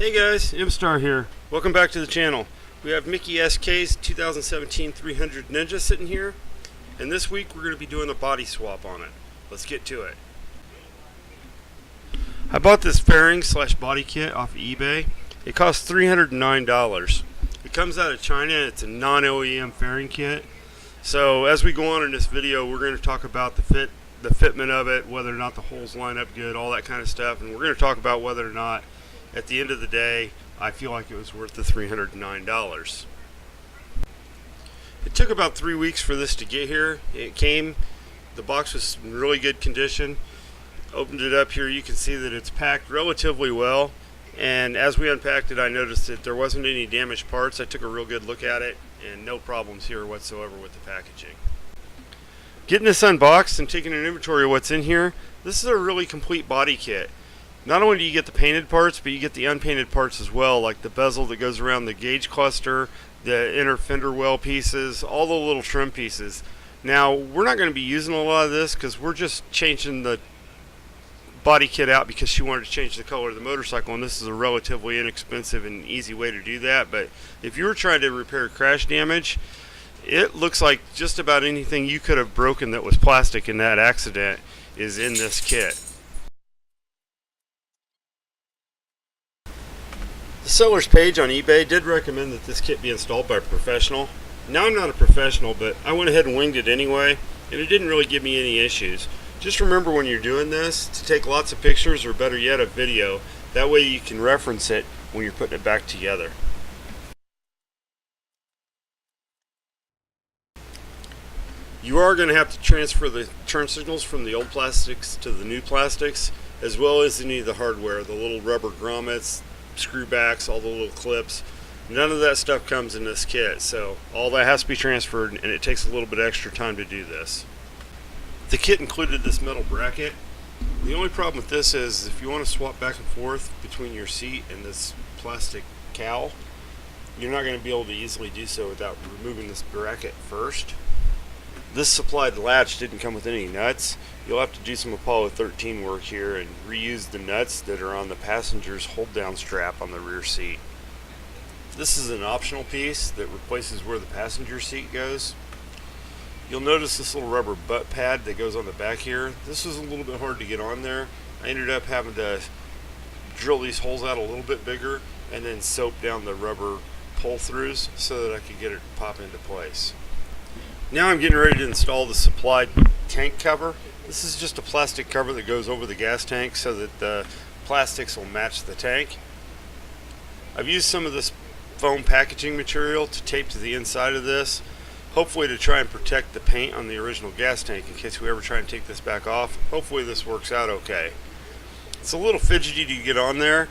Hey guys, Imstar here. Welcome back to the channel. We have Mickey SK's 2017 300 Ninja sitting here, and this week we're going to be doing a body swap on it. Let's get to it. I bought this fairing / body kit off of eBay. It costs $309. It comes out of China. It's a non-OEM fairing kit. So as we go on in this video, we're going to talk about the fitment of it, whether or not the holes line up good, all that kind of stuff, and we're going to talk about whether or not at the end of the day I feel like it was worth the $309. It took about 3 weeks for this to get here. It came, the box was in really good condition. Opened it up here, you can see that it's packed relatively well, and as we unpacked it I noticed that there wasn't any damaged parts. I took a real good look at it and no problems here whatsoever with the packaging. Getting this unboxed and taking an inventory of what's in here, this is a really complete body kit. Not only do you get the painted parts, but you get the unpainted parts as well, like the bezel that goes around the gauge cluster, the inner fender well pieces, all the little trim pieces. Now, we're not going to be using a lot of this because we're just changing the body kit out because she wanted to change the color of the motorcycle, and this is a relatively inexpensive and easy way to do that. But if you were trying to repair crash damage, it looks like just about anything you could have broken that was plastic in that accident is in this kit. The seller's page on eBay did recommend that this kit be installed by a professional. Now, I'm not a professional, but I went ahead and winged it anyway, and it didn't really give me any issues. Just remember when you're doing this to take lots of pictures, or better yet a video. That way you can reference it when you're putting it back together. You are going to have to transfer the turn signals from the old plastics to the new plastics, as well as any of the hardware, the little rubber grommets, screw backs, all the little clips. None of that stuff comes in this kit, so all that has to be transferred, and it takes a little bit extra time to do this. The kit included this metal bracket. The only problem with this is if you want to swap back and forth between your seat and this plastic cowl, you're not going to be able to easily do so without removing this bracket first. This supplied latch didn't come with any nuts. You'll have to do some Apollo 13 work here and reuse the nuts that are on the passenger's hold down strap on the rear seat. This is an optional piece that replaces where the passenger seat goes. You'll notice this little rubber butt pad that goes on the back here. This was a little bit hard to get on there. I ended up having to drill these holes out a little bit bigger and then soap down the rubber pull throughs so that I could get it to pop into place. Now I'm getting ready to install the supplied tank cover. This is just a plastic cover that goes over the gas tank so that the plastics will match the tank. I've used some of this foam packaging material to tape to the inside of this, hopefully to try and protect the paint on the original gas tank in case we ever try and take this back off. Hopefully this works out okay. It's a little fidgety to get on there,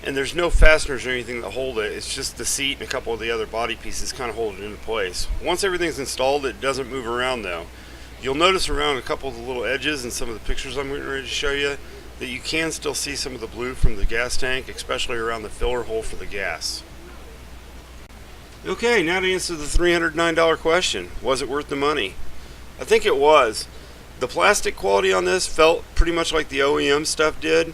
and there's no fasteners or anything that hold it. It's just the seat and a couple of the other body pieces kind of hold it into place. Once everything's installed, it doesn't move around though. You'll notice around a couple of the little edges in some of the pictures I'm getting ready to show you that you can still see some of the blue from the gas tank, especially around the filler hole for the gas. Okay, now to answer the $309 question. Was it worth the money? I think it was. The plastic quality on this felt pretty much like the OEM stuff did,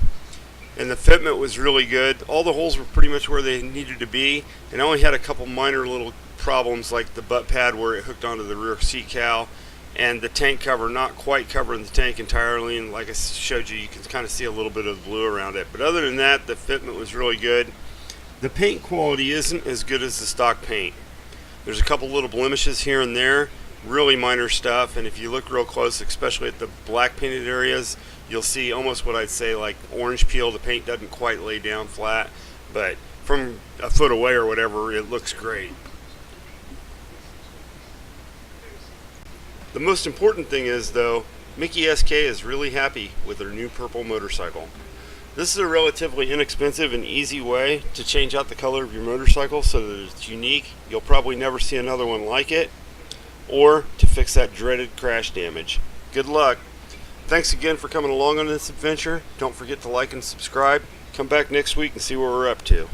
and the fitment was really good. All the holes were pretty much where they needed to be, and I only had a couple minor little problems like the butt pad where it hooked onto the rear seat cowl, and the tank cover not quite covering the tank entirely, and like I showed you, you can kind of see a little bit of blue around it. But other than that, the fitment was really good. The paint quality isn't as good as the stock paint. There's a couple little blemishes here and there, really minor stuff, and if you look real close, especially at the black painted areas, you'll see almost what I'd say like orange peel. The paint doesn't quite lay down flat, but from a foot away or whatever, it looks great. The most important thing is though, Mickey SK is really happy with her new purple motorcycle. This is a relatively inexpensive and easy way to change out the color of your motorcycle so that it's unique. You'll probably never see another one like it, or to fix that dreaded crash damage. Good luck. Thanks again for coming along on this adventure. Don't forget to like and subscribe. Come back next week and see what we're up to.